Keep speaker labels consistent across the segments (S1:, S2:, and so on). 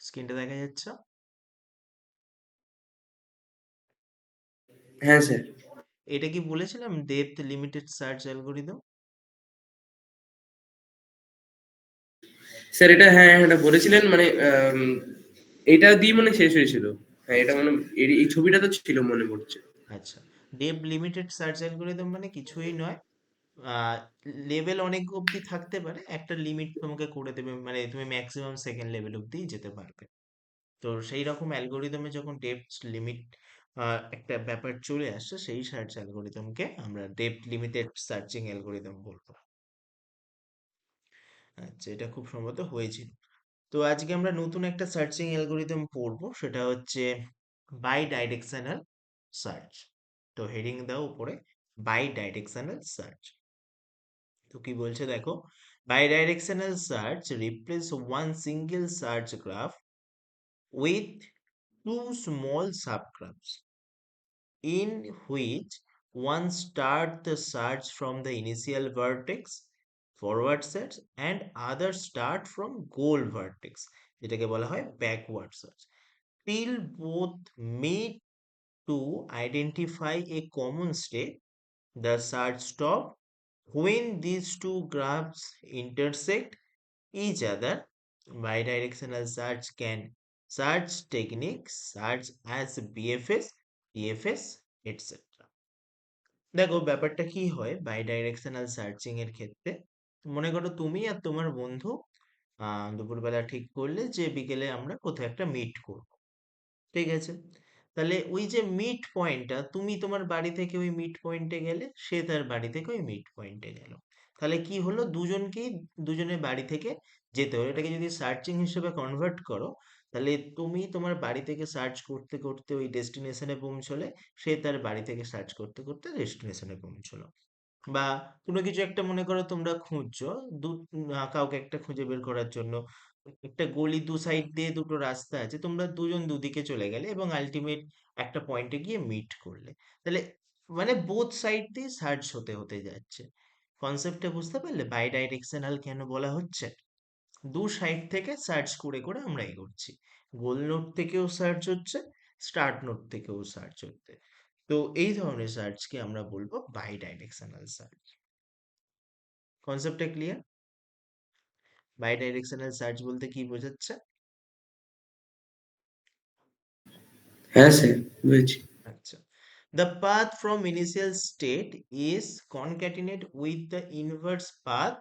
S1: স্ক্রিনটা দেখা যাচ্ছে?
S2: হ্যাঁ স্যার।
S1: এটা কি বলেছিলাম depth limited search algorithm?
S2: Sir এটা হ্যাঁ এটা বলেছিলেন মানে এটা দিয়ে মানে শেষ হয়েছিল। হ্যাঁ এটা
S1: আচ্ছা,
S2: মানে এই ছবিটা তো ছিল মনে পড়ছে।
S1: আচ্ছা। ডেপথ লিমিটেড সার্চ অ্যালগোরিদম মানে কিছুই নয়। লেভেল অনেক অবধি থাকতে পারে, একটা লিমিট তোমাকে করে দেবে, মানে তুমি ম্যাক্সিমাম সেকেন্ড লেভেল অবধি যেতে পারবে। তো সেই রকম অ্যালগোরিদমে যখন ডেপথ লিমিট একটা ব্যাপার চলে আসছে, সেই সার্চ অ্যালগোরিদমকে আমরা ডেপথ লিমিটেড সার্চিং অ্যালগোরিদম বলবো। আচ্ছা, এটা খুব সম্ভবত হয়েছিল। তো আজকে আমরা নতুন একটা সার্চিং অ্যালগোরিদম পড়বো, সেটা হচ্ছে বাই ডাইরেকশনাল সার্চ। তো হেডিং দাও উপরে, বাই ডাইরেকশনাল সার্চ। তো কি বলছে দেখো, bidirectional search replace one single search graph with two small subgraphs in which one start the search from the initial vertex forward search and other start from goal vertex, যেটাকে বলা হয় backward search, till both meet to identify a common state. The search stop when these two graphs intersect each other. Bidirectional search can search techniques such as BFS, TFS, etc. দেখো ব্যাপারটা কি হয় by directional searching এর ক্ষেত্রে। মনে করো তুমি আর তোমার বন্ধু দুপুরবেলা ঠিক করলে যে বিকেলে আমরা কোথাও একটা মিট করব, ঠিক আছে? তাহলে ওই যে মিট পয়েন্টটা, তুমি তোমার বাড়ি থেকে ওই মিট পয়েন্টে গেলে, সে তার বাড়ি থেকে ওই মিট পয়েন্টে গেল। তাহলে কি হলো, দুজনকেই দুজনের বাড়ি থেকে যেতে হলো। এটাকে যদি সার্চিং হিসেবে কনভার্ট করো, তাহলে তুমি তোমার বাড়ি থেকে সার্চ করতে করতে ওই ডেস্টিনেশনে পৌঁছলে, সে তার বাড়ি থেকে সার্চ করতে করতে ডেস্টিনেশনে পৌঁছলো। বা কোনো কিছু একটা মনে করো তোমরা খুঁজছো, কাউকে একটা খুঁজে বের করার জন্য। একটা গলি, দু সাইড দিয়ে দুটো রাস্তা আছে, তোমরা দুজন দুদিকে চলে গেলে এবং আলটিমেট একটা পয়েন্টে গিয়ে মিট করলে। তাহলে মানে বোথ সাইড দিয়ে সার্চ হতে হতে যাচ্ছে। কনসেপ্টটা বুঝতে পারলে বাই ডাইরেকশনাল কেন বলা হচ্ছে? দু সাইড থেকে সার্চ করে করে আমরা এগোচ্ছি। গোল নোড থেকেও সার্চ হচ্ছে, স্টার্ট নোড থেকেও সার্চ হচ্ছে। তো এই ধরনের সার্চকে আমরা বলবো বাই ডাইরেকশনাল সার্চ। কনসেপ্টটা ক্লিয়ার? বাই ডাইরেকশনাল সার্চ বলতে কি বোঝাচ্ছে?
S2: হ্যাঁ স্যার, বুঝেছি।
S1: আচ্ছা, the path from initial state is concatenate with the inverse path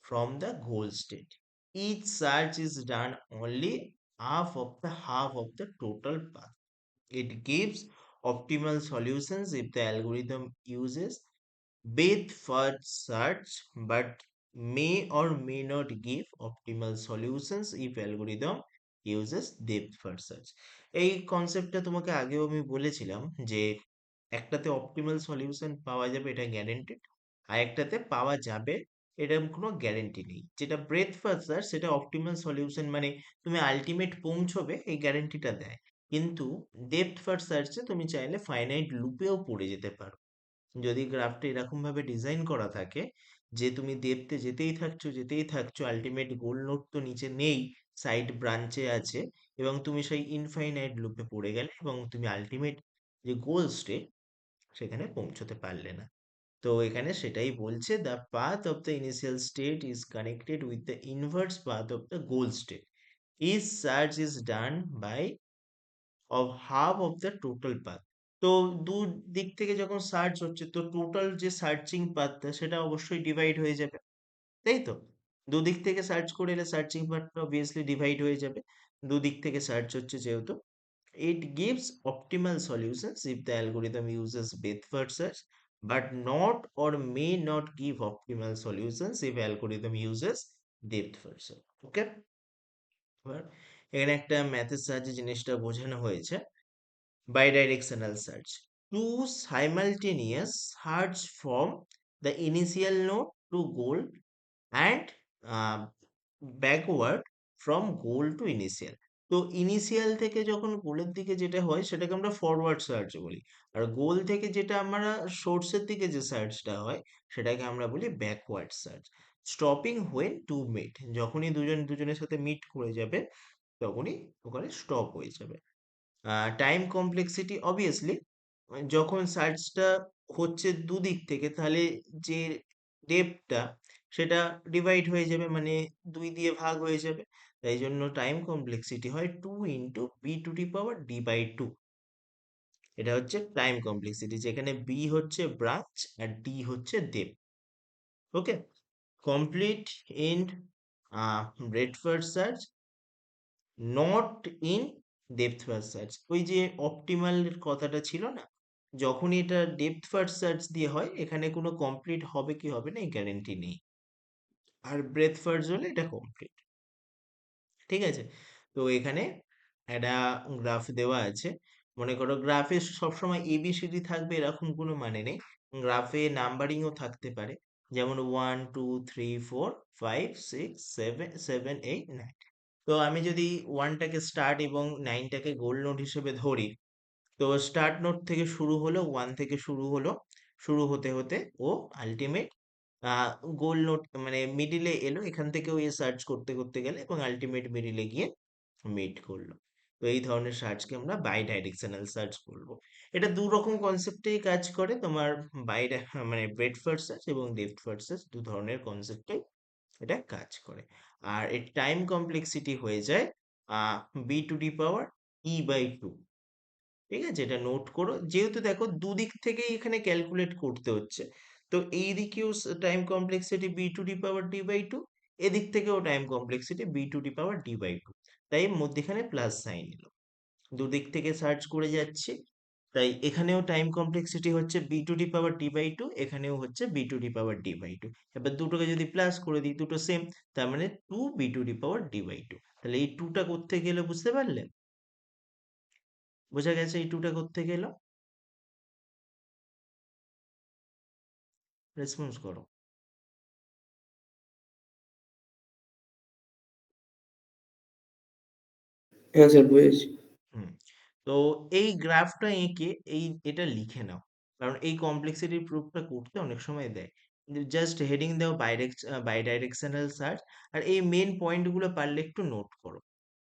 S1: from the goal state. Each search is done only half of the total path. It gives optimal solutions if the algorithm uses both first search, but may or may not give optimal solutions if algorithm uses depth first search. এই কনসেপ্টটা তোমাকে আগেও আমি বলেছিলাম যে একটাতে optimal solution পাওয়া যাবে, এটা গ্যারেন্টেড। আর একটাতে পাওয়া যাবে, এরকম কোনো গ্যারেন্টি নেই। যেটা ব্রেথ ফার্স্ট সার্চ সেটা অপটিমাল সলিউশন, মানে তুমি আলটিমেট পৌঁছবে এই গ্যারেন্টিটা দেয়। কিন্তু ডেপথ ফার্স্ট সার্চে তুমি চাইলে ফাইনাইট লুপেও পড়ে যেতে পারো। যদি গ্রাফটা এরকম ভাবে ডিজাইন করা থাকে যে তুমি ডেপ্থে যেতেই থাকছো, আলটিমেট গোল নোড তো নিচে নেই, সাইড ব্রাঞ্চে আছে, এবং তুমি সেই ইনফাইনাইট লুপে পড়ে গেলে এবং তুমি আলটিমেট যে গোল স্টেট সেখানে পৌঁছতে পারলে না। তো এখানে সেটাই বলছে, the path of the initial state is connected with the inverse path of the goal state. Each search is done by of half of the total path. তো দু দিক থেকে যখন সার্চ হচ্ছে, তো টোটাল যে সার্চিং পাথটা সেটা অবশ্যই ডিভাইড হয়ে যাবে, তাই তো? দুদিক থেকে সার্চ করে এলে সার্চিং পাথটা অবভিয়াসলি ডিভাইড হয়ে যাবে। দুদিক থেকে সার্চ হচ্ছে যেহেতু, it gives optimal solutions if the algorithm uses breadth first search, but not or may not give optimal solutions if algorithm uses depth first search. Okay? এবার এখানে একটা ম্যাথের সাহায্যে জিনিসটা বোঝানো হয়েছে। Bidirectional search: two simultaneous search from the initial node to goal and uh, backward from goal to initial. তো initial থেকে যখন গোলের দিকে যেটা হয় সেটাকে আমরা ফরওয়ার্ড সার্চ বলি। আর গোল থেকে যেটা আমরা সোর্সের দিকে যে সার্চটা হয় সেটাকে আমরা বলি backward search. Stopping when to meet, যখনই দুজন দুজনের সাথে মিট করে যাবে তখনই ওখানে স্টপ হয়ে যাবে। টাইম কমপ্লেক্সিটি অবভিয়াসলি যখন সার্চটা হচ্ছে দুদিক থেকে, তাহলে যে ডেপটা সেটা ডিভাইড হয়ে যাবে, মানে দুই দিয়ে ভাগ হয়ে যাবে। তাই জন্য টাইম কমপ্লেক্সিটি হয় 2 × b⁴ এটা হচ্ছে টাইম কমপ্লেক্সিটি, যেখানে বি হচ্ছে ব্রাঞ্চ আর ডি হচ্ছে depth. Okay, complete in breadth first search, not in depth first search. ওই যে অপটিমাল কথাটা ছিল না, যখনই এটা ডেপথ ফার্স্ট সার্চ দিয়ে হয় এখানে কোনো কমপ্লিট হবে কি হবে না এই গ্যারেন্টি নেই, আর ব্রেথ ফার্স্ট হলে এটা কমপ্লিট। ঠিক আছে, তো এখানে একটা গ্রাফ দেওয়া আছে। মনে করো গ্রাফে সবসময় এবিসিডি থাকবে এরকম কোনো মানে নেই, গ্রাফে নাম্বারিংও থাকতে পারে, যেমন 1 2 3 4 5 6 7 7 8 9। তো আমি যদি ওয়ানটাকে স্টার্ট এবং নাইনটাকে গোল নোট হিসেবে ধরি, তো স্টার্ট নোট থেকে শুরু হলো, ওয়ান থেকে শুরু হলো, শুরু হতে হতে ও আলটিমেট গোল নোট মানে মিডিলে এলো, এখান থেকেও এ সার্চ করতে করতে গেলে এবং আলটিমেট মিডিলে গিয়ে মিট করলো। তো এই ধরনের সার্চকে আমরা বাই ডাইরেকশনাল সার্চ বলবো। এটা দু রকম কনসেপ্টেই কাজ করে, তোমার বাই মানে ব্রেড ফার্স্ট সার্চ এবং ডেপথ ফার্স্ট সার্চ দু ধরনের কনসেপ্টে এটা কাজ করে। আর এর টাইম কমপ্লেক্সিটি হয়ে যায় b⁴e/2। ঠিক আছে, এটা নোট করো, যেহেতু দেখো দুদিক থেকেই এখানে ক্যালকুলেট করতে হচ্ছে, তো এই দিকেও টাইম কমপ্লেক্সিটি b⁴ এদিক থেকেও টাইম কমপ্লেক্সিটি b⁴ তাই মধ্যেখানে প্লাস সাইন এলো, দুদিক থেকে সার্চ করে যাচ্ছি, তাই এখানেও টাইম কমপ্লেক্সিটি হচ্ছে b⁴ এখানেও হচ্ছে b⁴ এবার দুটোকে যদি প্লাস করে দিই দুটো সেম, তার মানে 2b⁴ তাহলে এই টুটা করতে গেলে বুঝতে পারলে, বোঝা গেছে এই টুটা করতে গেল, রেসপন্স করো।
S2: হ্যাঁ স্যার, বুঝেছি।
S1: হুম, তো এই গ্রাফটা এঁকে এটা লিখে নাও, কারণ এই কমপ্লেক্সিটি প্রুফটা করতে অনেক সময় দেয়। জাস্ট হেডিং দাও বাই ডাইরেকশনাল সার্চ, আর এই মেন পয়েন্টগুলো পারলে একটু নোট করো।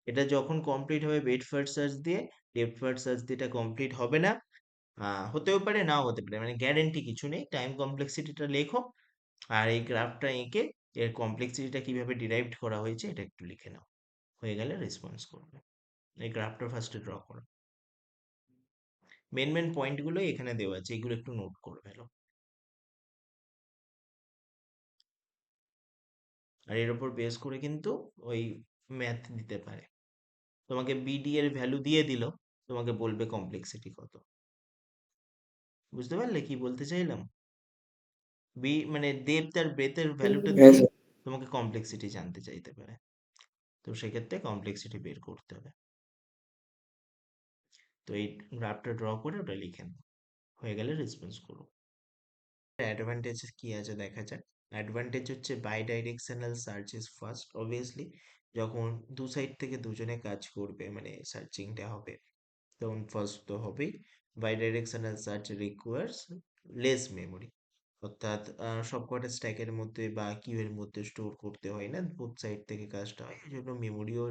S1: এটা যখন কমপ্লিট হবে বেড ফার্স্ট সার্চ দিয়ে, ডেপ্থ ফার্স্ট সার্চ দিয়ে এটা কমপ্লিট হবে না, হতেও পারে নাও হতে পারে, মানে গ্যারেন্টি কিছু নেই। টাইম কমপ্লেক্সিটিটা লেখো, আর এই গ্রাফটা এঁকে এর কমপ্লেক্সিটিটা কিভাবে ডিরাইভড করা হয়েছে এটা একটু লিখে নাও, হয়ে গেলে রেসপন্স করবে। এই গ্রাফটা ফার্স্টে ড্র করো, মেন মেন পয়েন্টগুলো এখানে দেওয়া আছে, এগুলো একটু নোট করে ফেলো। আর এর উপর বেস করে কিন্তু ওই ম্যাথ দিতে পারে, তোমাকে বিডি এর ভ্যালু দিয়ে দিল, তোমাকে বলবে কমপ্লেক্সিটি কত। বুঝতে পারলে কি বলতে চাইলাম? বি মানে ডেপথ আর ব্রেথের ভ্যালুটা
S2: হ্যাঁ
S1: দিয়ে
S2: স্যার।
S1: তোমাকে কমপ্লেক্সিটি জানতে চাইতে পারে, তো সেক্ষেত্রে কমপ্লেক্সিটি বের করতে হবে। তো এই গ্রাফটা ড্র করে ওটা লিখে নাও, হয়ে গেলে রেসপন্স করো। অ্যাডভান্টেজ কি আছে দেখা যাক। অ্যাডভান্টেজ হচ্ছে bidirectional search is fast, obviously যখন দু সাইড থেকে দুজনে কাজ করবে মানে সার্চিংটা হবে, তখন ফার্স্ট তো হবেই। Bidirectional search requires less memory, অর্থাৎ সবকটা স্ট্যাকের মধ্যে বা কিউয়ের মধ্যে স্টোর করতে হয় না, বোথ সাইড থেকে কাজটা হয়, এই জন্য মেমোরিও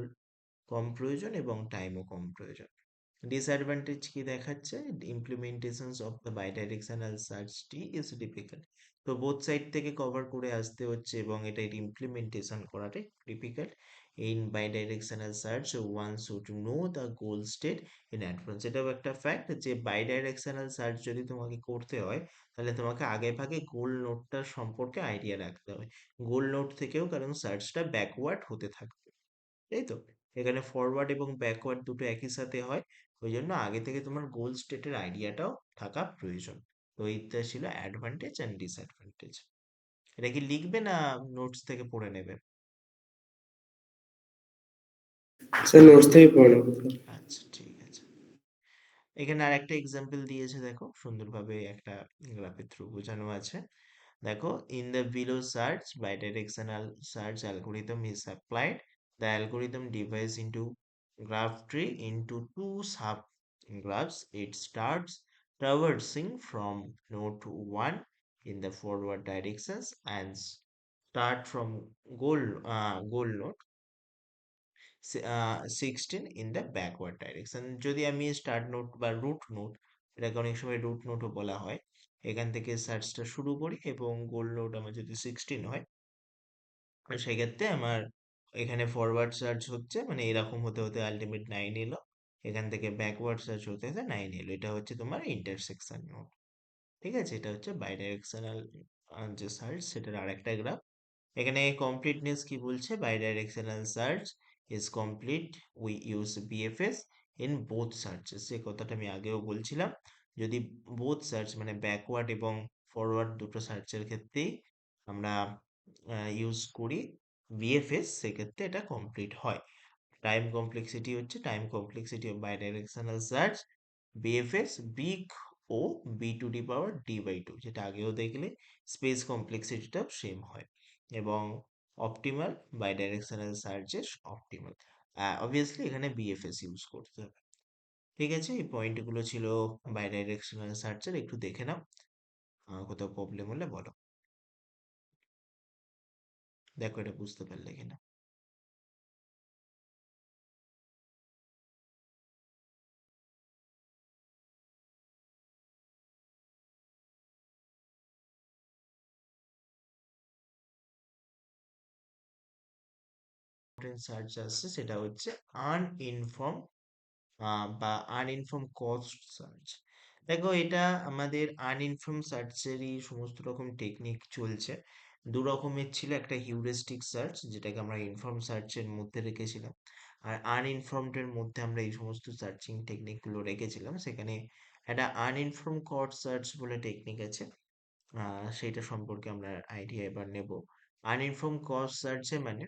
S1: কম প্রয়োজন এবং টাইমও কম প্রয়োজন। ডিসঅ্যাডভান্টেজ কি দেখাচ্ছে, ইমপ্লিমেন্টেশনস অফ দ্য বাইডাইরেকশনাল সার্চটি ইজ ডিফিকাল্ট। তো বোথ সাইড থেকে কভার করে আসতে হচ্ছে এবং এটা ইমপ্লিমেন্টেশন করাটাই difficult. In bidirectional search one should know the goal state in advance, এটাও একটা ফ্যাক্ট যে বাইডাইরেকশনাল সার্চ যদি তোমাকে করতে হয় তাহলে তোমাকে আগে ভাগে গোল নোটটা সম্পর্কে আইডিয়া রাখতে হবে, গোল নোট থেকেও, কারণ সার্চটা ব্যাকওয়ার্ড হতে থাকবে, তাই তো? এখানে ফরওয়ার্ড এবং ব্যাকওয়ার্ড দুটো একই সাথে হয়, ওই জন্য আগে থেকে তোমার গোল স্টেটের আইডিয়াটাও থাকা প্রয়োজন। তো এইটা ছিল অ্যাডভান্টেজ অ্যান্ড ডিসঅ্যাডভান্টেজ। এটা কি লিখবে না নোটস থেকে পড়ে নেবে?
S2: স্যার নোটস থেকে পড়ে নেবো স্যার।
S1: আচ্ছা ঠিক আছে, এখানে আর একটা এক্সাম্পল দিয়েছে দেখো, সুন্দরভাবে একটা গ্রাফের থ্রু বোঝানো আছে। দেখো, in the below search bidirectional search algorithm is applied. The algorithm divides into graph tree into two sub graphs. It starts traversing from node to 1 in the forward directions and start from goal node. 16 in the backward direction. যদি আমি start note বা root node, এটাকে অনেক সময় root নোটও বলা হয়, এখান থেকে সার্চটা শুরু করি এবং গোল নোট আমার যদি 16 হয়, তো সেক্ষেত্রে আমার এখানে ফরওয়ার্ড সার্চ হচ্ছে মানে এরকম হতে হতে আলটিমেট 9 এলো, এখান থেকে ব্যাকওয়ার্ড সার্চ হতে হতে 9 এলো। এটা হচ্ছে তোমার ইন্টারসেকশন নোট। ঠিক আছে, এটা হচ্ছে বাইডাইরেকশনাল যে সার্চ, সেটার আরেকটা গ্রাফ। এখানে কমপ্লিটনেস কি বলছে, bidirectional search is complete we use BFS in both searches. যে কথাটা আমি আগেও বলছিলাম, যদি বোথ সার্চ মানে ব্যাকওয়ার্ড এবং ফরওয়ার্ড দুটো সার্চের ক্ষেত্রেই আমরা ইউজ করি বিএফএস, সেক্ষেত্রে এটা কমপ্লিট হয়। টাইম কমপ্লেক্সিটি হচ্ছে time complexity of bidirectional search BFS big O B to D power d by two, যেটা আগেও দেখলে। স্পেস কমপ্লেক্সিটিটাও সেম হয় এবং optimal bidirectional searches optimal. Obviously এখানে বিএফএস ইউজ করতে হবে। ঠিক আছে, এই পয়েন্টগুলো ছিল বাইডাইরেকশনাল সার্চের, একটু দেখে নাও, কোথাও প্রবলেম হলে বলো। দেখো এটা বুঝতে পারলে কিনা। সার্চ আসছে সেটা হচ্ছে আনইনফর্ম বা আনইনফর্ম কস্ট সার্চ। দেখো এটা আমাদের আনইনফর্ম সার্চেরই সমস্ত রকম টেকনিক চলছে। দু রকমের ছিল, একটা হিউরিস্টিক সার্চ যেটাকে আমরা ইনফর্ম সার্চের মধ্যে রেখেছিলাম, আর আনইনফর্মড এর মধ্যে আমরা এই সমস্ত সার্চিং টেকনিক গুলো রেখেছিলাম। সেখানে একটা আনইনফর্ম কস্ট সার্চ বলে টেকনিক আছে, সেইটা সম্পর্কে আমরা আইডিয়া এবার নেব। আনইনফর্ম কস্ট সার্চে মানে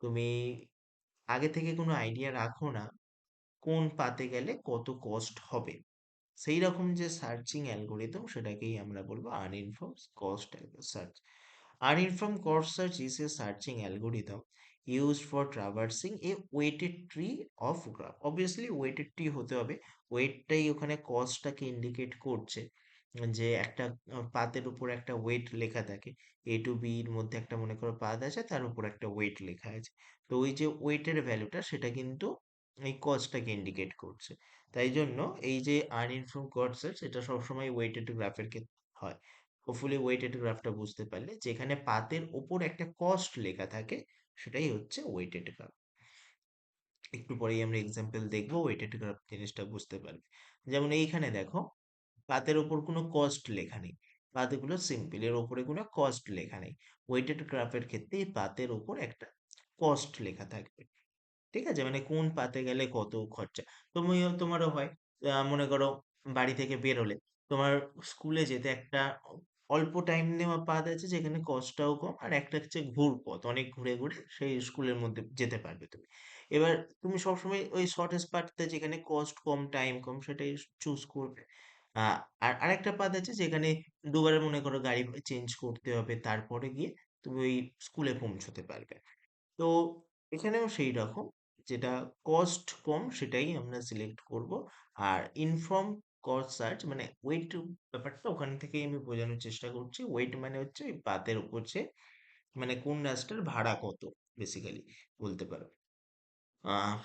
S1: তুমি আগে থেকে কোনো আইডিয়া রাখো না কোন পাতে গেলে কত কস্ট হবে, সেই রকম যে সার্চিং অ্যালগোরিদম সেটাকেই আমরা বলবো uninformed cost search. Uninformed cost search is a searching algorithm used for traversing a weighted tree of graph. Obviously weighted tree হতে হবে, ওয়েটটাই ওখানে কস্টটাকে ইন্ডিকেট করছে, যে একটা পাতের উপর একটা ওয়েট লেখা থাকে, এ টু বি এর মধ্যে একটা মনে করো পাত আছে, তার উপর একটা ওয়েট লেখা আছে, তো ওই যে ওয়েটের ভ্যালুটা সেটা কিন্তু এই কস্টটাকে ইন্ডিকেট করছে। তাই জন্য এই যে আনইনফর্ম কস্ট সার্চ এটা সবসময় ওয়েটেড গ্রাফের ক্ষেত্রে হয়। হোপফুলি ওয়েটেড গ্রাফটা বুঝতে পারলে, যেখানে পাতের ওপর একটা কস্ট লেখা থাকে সেটাই হচ্ছে ওয়েটেড গ্রাফ। একটু পরেই আমরা এক্সাম্পল দেখবো, ওয়েটেড গ্রাফ জিনিসটা বুঝতে পারবে। যেমন এইখানে দেখো, পাতের ওপর কোনো কস্ট লেখা নেই, পাতগুলো সিম্পল, এর ওপরে কোনো কস্ট লেখা নেই। ওয়েটেড গ্রাফের ক্ষেত্রে এই পাতের ওপর একটা কস্ট লেখা থাকবে। ঠিক আছে, মানে কোন পাতে গেলে কত খরচা। তোমারও হয়, মনে করো বাড়ি থেকে বেরোলে তোমার স্কুলে যেতে একটা অল্প টাইম নেওয়া পাত আছে যেখানে কষ্টটাও কম, আর একটা হচ্ছে ঘুরপথ, অনেক ঘুরে ঘুরে সেই স্কুলের মধ্যে যেতে পারবে তুমি। এবার তুমি সবসময় ওই শর্টেস্ট পাথটা যেখানে কস্ট কম টাইম কম সেটাই চুজ করবে। আর আরেকটা পাথ আছে যেখানে দুবারে মনে করো গাড়ি চেঞ্জ করতে হবে, তারপরে গিয়ে তুমি ওই স্কুলে পৌঁছতে পারবে। তো এখানেও সেই রকম, যেটা কস্ট কম সেটাই আমরা সিলেক্ট করব। আর ইনফর্ম কস্ট সার্চ মানে ওয়েট ব্যাপারটা ওখান থেকেই আমি বোঝানোর চেষ্টা করছি। ওয়েট মানে হচ্ছে ওই পাতের উপর যে মানে কোন রাস্তার ভাড়া কত, বেসিক্যালি বলতে পারো। আহ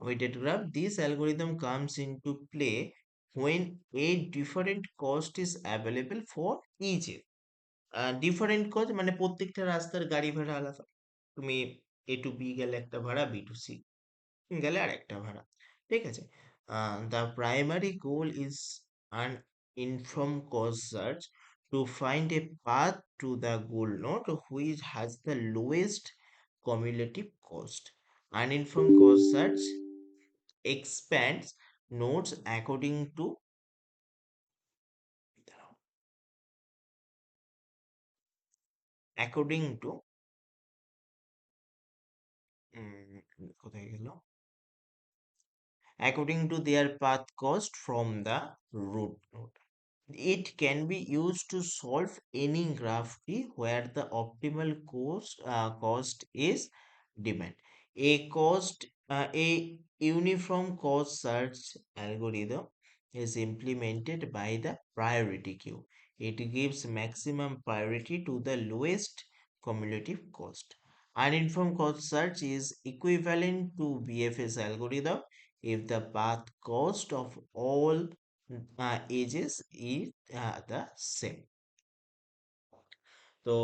S1: weighted graph, this algorithm comes into play when a different cost is available for each. Different cost মানে প্রত্যেকটা রাস্তার গাড়ি ভাড়া আলাদা। তুমি এ টু বি গেলে একটা ভাড়া, বি টু সি গেলে আর একটা ভাড়া। ঠিক আছে, the primary goal is uniform cost search to find a path to the goal node which has the lowest cumulative cost. Uninformed cost search expands nodes according to কোথায় গেল, according to their path cost from the root node. It can be used to solve any graph tree where the optimal cost is demand. A uniform cost search algorithm is implemented by the priority queue. It gives maximum priority to the lowest cumulative cost. Uninformed cost search is equivalent to BFS algorithm if the path cost of all edges is the same. তো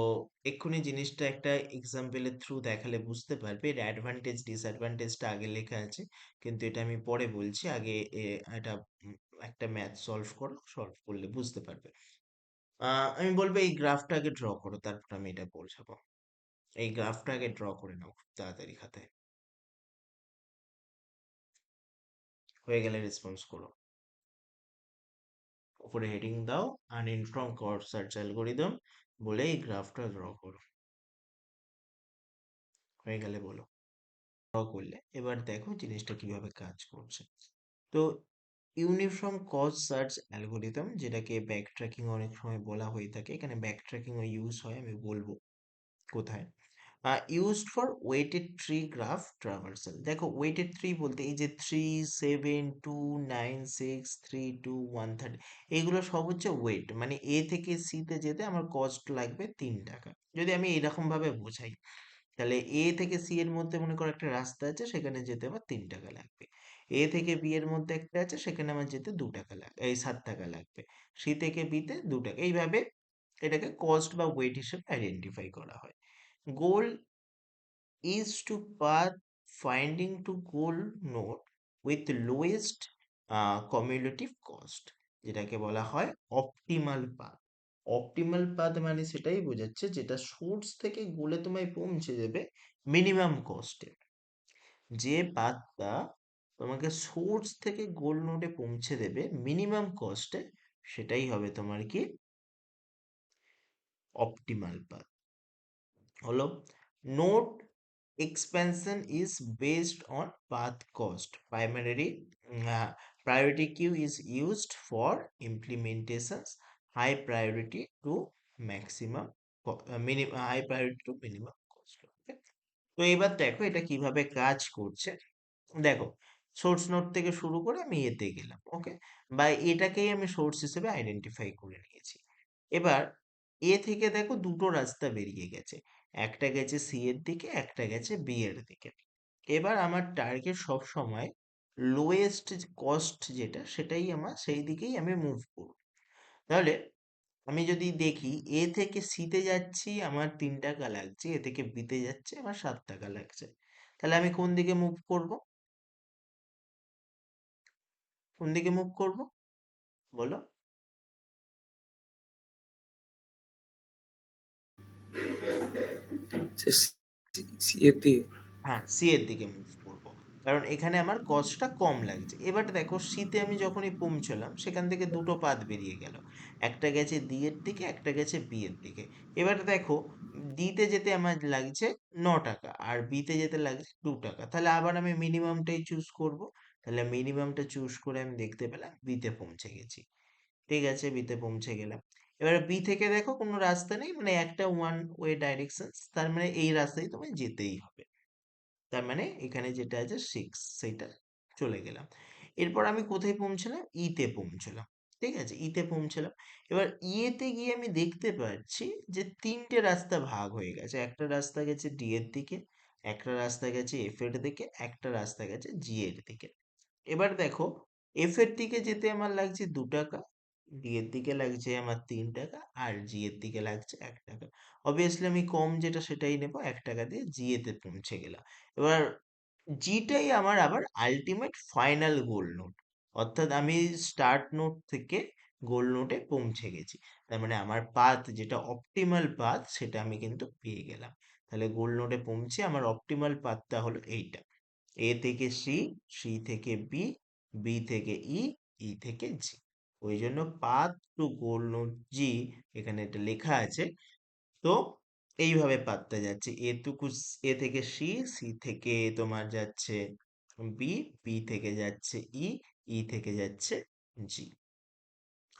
S1: এক্ষুনি জিনিসটা একটা এক্সাম্পলের through দেখালে বুঝতে পারবে। এর advantage ডিসঅ্যাডভান্টেজটা আগে লেখা আছে, কিন্তু এটা আমি পরে বলছি। আগে এটা একটা ম্যাথ সলভ করো, সলভ করলে বুঝতে পারবে। আমি বলবো এই গ্রাফটা আগে ড্র করো, তারপর আমি এটা বোঝাবো। এই গ্রাফটা আগে ড্র করে নাও খুব তাড়াতাড়ি খাতায়। হয়ে গেলে রেসপন্স করো। উপরে হেডিং দাও, আনইনফর্ম কস্ট সার্চ অ্যালগোরিদম বলে এই গ্রাফটা ড্র করো। হয়ে গেলে বলো। ড্র করলে এবার দেখো জিনিসটা কিভাবে কাজ করছে। তো ইউনিফর্ম কস্ট সার্চ অ্যালগোরিদম, যেটাকে ব্যাক ট্র্যাকিং অনেক সময় বলা হয়ে থাকে, এখানে ব্যাক ট্র্যাকিং ইউজ হয়, আমি বলবো কোথায়। Used for weighted tree graph traversal. দেখো ওয়েটেড ট্রি বলতে এই যে 3, 7, 2, 9, 6, 3, 2, 1, 30, এগুলো সব হচ্ছে ওয়েট, মানে এ থেকে সিতে যেতে আমার কস্ট লাগবে 3 টাকা। যদি আমি এরকম ভাবে বোঝাই, তাহলে এ থেকে সি এর মধ্যে মনে করো একটা রাস্তা আছে, সেখানে যেতে আমার 3 টাকা লাগবে। এ থেকে বি এর মধ্যে একটা আছে, সেখানে আমার যেতে 2 টাকা লাগবে, এই 7 টাকা লাগবে। সি থেকে বিতে 2 টাকা, এইভাবে এটাকে কস্ট বা ওয়েট হিসেবে আইডেন্টিফাই করা হয়। গোল is to path finding to goal node with lowest cumulative cost, যেটাকে বলা হয় অপটিমাল পাথ। অপটিমাল পাথ মানে সেটাই বোঝাচ্ছে যেটা সোর্স থেকে গোলে তোমায় পৌঁছে দেবে মিনিমাম কস্টে। যে পাথটা তোমাকে সোর্স থেকে গোল নোডে পৌঁছে দেবে মিনিমাম কস্টে, সেটাই হবে তোমার কি অপটিমাল পাথ। হলো node expansion is based on path cost. Priority queue is used for implementations high priority to high priority to minimum cost. Okay? তো এবার দেখো এটা কিভাবে কাজ করছে। দেখো সোর্স নোড থেকে শুরু করে আমি এতে গেলাম, ওকে, বা এটাকেই আমি সোর্স হিসেবে আইডেন্টিফাই করে নিয়েছি। এবার এ থেকে দেখো দুটো রাস্তা বেরিয়ে গেছে, একটা গেছে সি এর দিকে, একটা গেছে বি এর দিকে। এবার আমার টার্গেট সব সময় লোয়েস্ট কস্ট যেটা, সেটাই আমার সেই দিকেই আমি মুভ করব। তাহলে আমি যদি দেখি এ থেকে সিতে যাচ্ছি আমার 3 টাকা লাগছে, এ থেকে বিতে যাচ্ছে আমার 7 টাকা লাগছে, তাহলে আমি কোন দিকে মুভ করব? কোন দিকে মুভ করব বলো?
S2: এর দিকে।
S1: হ্যাঁ, সি এর দিকে মুভ করব, কারণ এখানে আমার কস্টটা কম লাগছে। এবার দেখো সিতে আমি যখনই পৌঁছলাম, সেখান থেকে দুটো পাথ বেরিয়ে গেল, একটা গেছে ডি এর দিকে, একটা গেছে বি এর দিকে। এবার দেখো ডিতে যেতে আমার লাগছে 9 টাকা, আর বিতে যেতে লাগছে 2 টাকা, তাহলে আবার আমি মিনিমামটাই চুজ করব। তাহলে মিনিমামটা চুজ করে আমি দেখতে পেলাম বিতে পৌঁছে গেছি। ঠিক আছে, বিতে পৌঁছে গেলাম। এবারে বি থেকে দেখো কোনো রাস্তা নেই, মানে একটা ওয়ান ওয়ে ডাইরেকশন, তার মানে এই রাস্তায় তোমায় যেতেই হবে। তার মানে এখানে যেটা আছে 6, সেইটা চলে গেলাম। এরপর আমি কোথায় পৌঁছলাম? তে পৌঁছলাম। ঠিক আছে, তে পৌঁছলাম। এবার তে গিয়ে আমি দেখতে পাচ্ছি যে 3টে রাস্তা ভাগ হয়ে গেছে, একটা রাস্তা গেছে ডি এর দিকে, একটা রাস্তা গেছে এফ এর দিকে, একটা রাস্তা গেছে জি এর দিকে। এবার দেখো এফ এর দিকে যেতে আমার লাগছে 2 টাকা, ডি এর দিকে লাগছে আমার 3 টাকা, আর জি এর দিকে লাগছে 1 টাকা। অবভিয়াসলি আমি কম যেটা সেটাই নেবো, 1 টাকা দিয়ে জি এতে পৌঁছে গেলাম। এবার জিটাই আমার আবার আলটিমেট ফাইনাল গোল নোট, অর্থাৎ আমি স্টার্ট নোট থেকে গোল নোটে পৌঁছে গেছি। তার মানে আমার পাথ যেটা অপটিমাল পাথ, সেটা আমি কিন্তু পেয়ে গেলাম। তাহলে গোল নোটে পৌঁছে আমার অপটিমাল পাথটা হলো এইটা, এ থেকে সি, সি থেকে বি, বি থেকে ই, ই থেকে জি। ওই জন্য পাথ টু গোল নোট জি এখানে এটা লেখা আছে। তো এইভাবে পাথটা যাচ্ছে, এ থেকে সি, সি থেকে তোমার যাচ্ছে বি, বি থেকে যাচ্ছে ই, ই থেকে যাচ্ছে জি।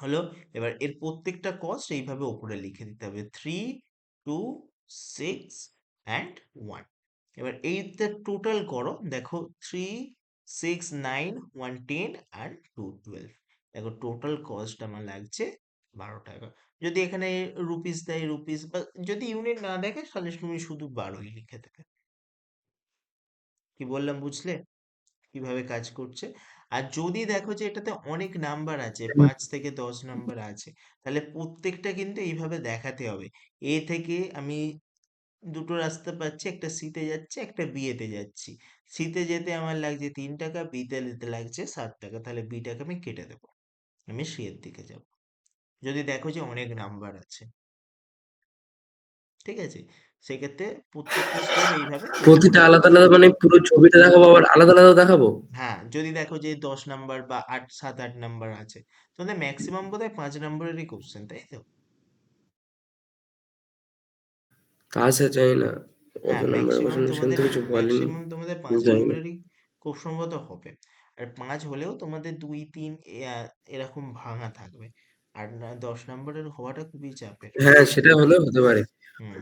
S1: হলো, এবার এর প্রত্যেকটা কস্ট এইভাবে উপরে লিখে দিতে হবে, 3, 2, 6 and 1। এবার এইটা টোটাল করো, দেখো 3, 6, 9, 1, 10 and 2, 12। দেখো টোটাল কস্ট আমার লাগছে 12 টাকা। যদি এখানে রুপিস দেয় রুপিস, বা যদি ইউনিট না দেখে তাহলে তুমি শুধু 12ই লিখে দেবে। কি বললাম বুঝলে কিভাবে কাজ করছে? আর যদি দেখো যে এটাতে অনেক নাম্বার আছে, 5 থেকে 10 নাম্বার আছে, তাহলে প্রত্যেকটা কিন্তু এইভাবে দেখাতে হবে। এ থেকে আমি দুটো রাস্তা পাচ্ছি, একটা সি তে যাচ্ছে, একটা বি তে যাচ্ছি। সি তে যেতে আমার লাগছে 3 টাকা, বি তে যেতে লাগছে 7 টাকা, তাহলে বিটাকে আমি কেটে দেবো, আমি সি এর দিকে যাব। যদি দেখো যে অনেক নাম্বার আছে, ঠিক আছে, সেক্ষেত্রে প্রত্যেকটা স্টেপ এইভাবে তৈরি
S2: প্রতিটা
S1: করে
S2: আলাদা
S1: নিতে
S2: আলাদা
S1: হবে।
S2: মানে পুরো ছবিটা দেখাবো আবার আলাদা আলাদা দেখাবো?
S1: হ্যাঁ, যদি দেখো যে 10 নাম্বার বা 7 8 নাম্বার আছে, তোমাদের ম্যাক্সিমাম বোধহয় 5 নাম্বারেরই কোশ্চেন, তাই তো?
S2: তা আচ্ছা জানি না, অত
S1: হ্যাঁ,
S2: নাম্বারের
S1: ম্যাক্সিমাম
S2: কোশ্চেন
S1: তোমাদের
S2: তো কিছু বলেনি।
S1: ম্যাক্সিমাম তোমাদের পাঁচ
S2: জানি না।
S1: নাম্বারেরই খুব সম্ভবত হবে। আর 5 হলেও তোমাদের 2 3 এরকম ভাঙা থাকবে। আর 10 নাম্বারের হওয়াটা খুবই চাপের।
S2: হ্যাঁ, সেটা হলেও হতে পারে।
S1: হুম।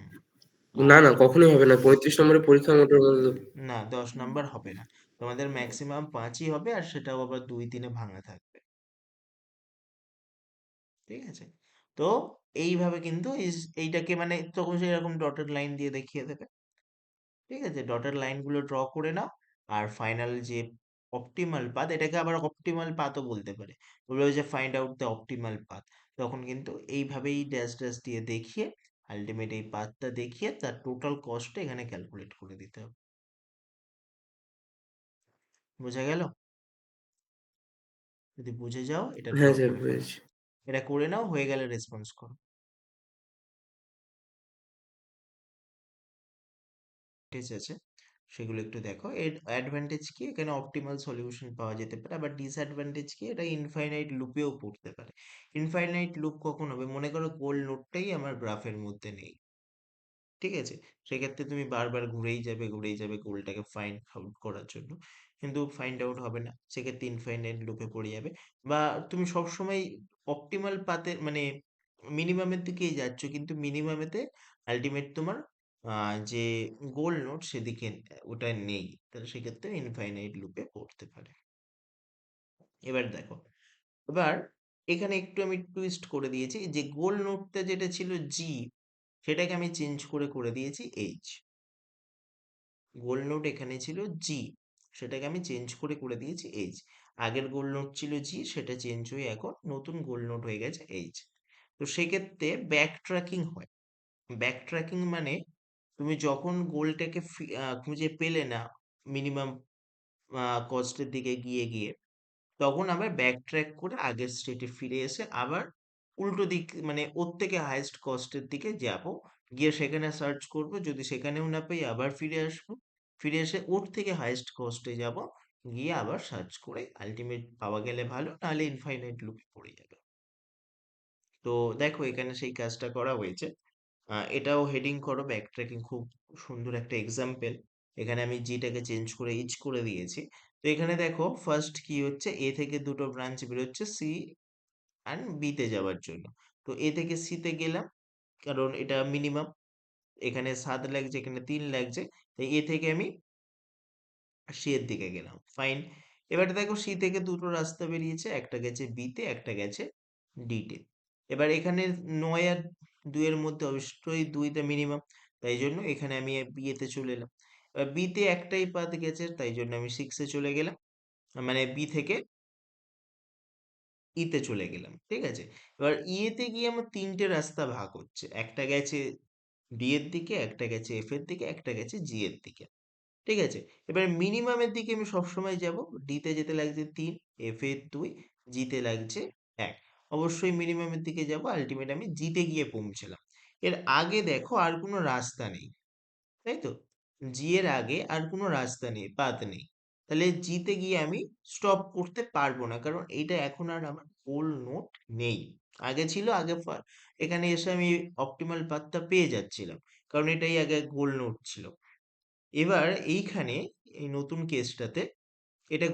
S2: না,
S1: আর
S2: না, কখনোই হবে না। 35 নম্বরের পরীক্ষা মোটের মধ্যে।
S1: না, 10 নাম্বার হবে না, তোমাদের ম্যাক্সিমাম 5ই হবে, আর সেটাও আবার 2 3 ভাঙা থাকবে। ঠিক আছে, তো এইভাবে কিন্তু এইটাকে মানে তখন সেরকম ডটেড লাইন দিয়ে দেখিয়ে দেবে। ঠিক আছে, ডটেড লাইনগুলো ড্র করে নাও। আর ফাইনাল যে অপটিমাল পাথ, এটাকে আবার অপটিমাল পাথও বলতে পারে, বলবে যে find out the optimal path. তখন কিন্তু এইভাবেই ড্যাশ ড্যাশ দিয়ে দেখিয়ে আলটিমেট এই পাথটা দেখিয়ে তার টোটাল কস্টটা এখানে ক্যালকুলেট করে দিতে হবে। বোঝা গেল? যদি বুঝে যাও এটা ড্র
S2: হ্যাঁ স্যার,
S1: করে ফেলো।
S2: বুঝেছি।
S1: এটা করে নাও, হয়ে গেলে রেসপন্স করো। ঠিক আছে, সেগুলো একটু দেখো। এর অ্যাডভান্টেজ কি, এখানে অপটিমাল সলিউশন পাওয়া যেতে পারে। আবার ডিসঅ্যাডভান্টেজ কি, এটা ইনফাইনাইট লুপেও পড়তে পারে। ইনফাইনাইট লুপ কখন হবে, মনে করো গোল নোডটাই আমার গ্রাফের মধ্যে নেই, ঠিক আছে, সেক্ষেত্রে তুমি বারবার ঘুরেই যাবে গোলটাকে ফাইন্ড আউট করার জন্য, কিন্তু ফাইন্ড আউট হবে না, সেক্ষেত্রে ইনফাইনাইট লুপে পড়ে যাবে। বা তুমি সবসময় অপটিমাল পাতে মানে মিনিমামের দিকেই যাচ্ছ, কিন্তু মিনিমামেতে আলটিমেট তোমার যে গোল নোড সেদিকে ওটা নেই, তাহলে সেক্ষেত্রে ইনফাইনাইট লুপে পড়তে পারে। এবার দেখো, এবার এখানে একটু আমি টুইস্ট করে দিয়েছি, যে গোল নোডটা যেটা ছিল জি, সেটাকে আমি চেঞ্জ করে করে দিয়েছি এইচ। গোল নোট এখানে ছিল জি, সেটাকে আমি চেঞ্জ করে করে দিয়েছি এইচ। আগের গোল নোট ছিল জি, সেটা চেঞ্জ হয়ে এখন নতুন গোল নোট হয়ে গেছে এইচ। তো সেক্ষেত্রে ব্যাক ট্র্যাকিং হয়। ব্যাক ট্র্যাকিং মানে তুমি যখন গোলটাকে খুঁজে পেলে না মিনিমাম কস্টের দিকে গিয়ে গিয়ে, তখন আবার ব্যাক ট্র্যাক করে আগের স্টেটে ফিরে এসে আবার উল্টো দিক মানে ওর থেকে হাইয়েস্ট কস্টের দিকে যাব, গিয়ে সেখানে সার্চ করব, যদি সেখানেও না পাই আবার ফিরে আসবো, ফিরে এসে ওর থেকে হাইয়েস্ট কস্টে যাব, গিয়ে আবার সার্চ করে আলটিমেট পাওয়া গেলে ভালো, নাহলে ইনফাইনাইট লুপে পড়ে যাবে। তো দেখো এখানে সেই কাজটা করা হয়েছে। এটাও হেডিং করো ব্যাক ট্র্যাকিং, খুব সুন্দর একটা এক্সাম্পল। এখানে আমি জিটাকে চেঞ্জ করে ইচ করে দিয়েছি। তো এখানে দেখো ফার্স্ট কি হচ্ছে, এ থেকে দুটো ব্রাঞ্চ বেরোচ্ছে সি অ্যান্ড বি তে যাওয়ার জন্য। তো এ থেকে সি তে গেলাম, কারণ এটা মিনিমাম, এখানে 7 লাগছে, এখানে 3 লাগছে, তাই এ থেকে আমি সি এর দিকে গেলাম, ফাইন। এবার দেখো সি থেকে দুটো রাস্তা বেরিয়েছে, একটা গেছে বি তে, একটা গেছে ডি তে। এবার এখানে 9 আর 2 এর মধ্যে অবশ্যই 2টা মিনিমাম, তাই জন্য এখানে আমি বি তে চলে এলাম। এবার বি তে একটাই পাথ গেছে, তাই জন্য আমি 6-এ চলে গেলাম, মানে বি থেকে ই তে চলে গেলাম, ঠিক আছে। এবার ই তে গিয়ে আমার 3টে রাস্তা ভাগ হচ্ছে, একটা গেছে ডি এর দিকে, একটা গেছে এফ এর দিকে, একটা গেছে জি এর দিকে, ঠিক আছে। এবার মিনিমামের দিকে আমি সবসময় যাব, ডি তে যেতে লাগছে 3, এফ এ 2, জি তে লাগছে 1, অবশ্যই মিনিমামের দিকে যাব, আলটিমেট আমি জি তে গিয়ে পৌঁছলাম। এর আগে দেখো আর কোনো রাস্তা নেই, তাই তো, জি এর আগে আর কোনো রাস্তা নেই, পাথ নেই, তাহলে জি তে গিয়ে আমি স্টপ করতে পারবো না, কারণ এইটা এখন আর আমার গোল নোট নেই। আগে ছিল, আগে এখানে এসে আমি অপটিমাল পাথটা পেয়ে যাচ্ছিলাম, কারণ এটাই আগে গোল নোট ছিল। এবার এইখানে এই নতুন কেসটাতে এটা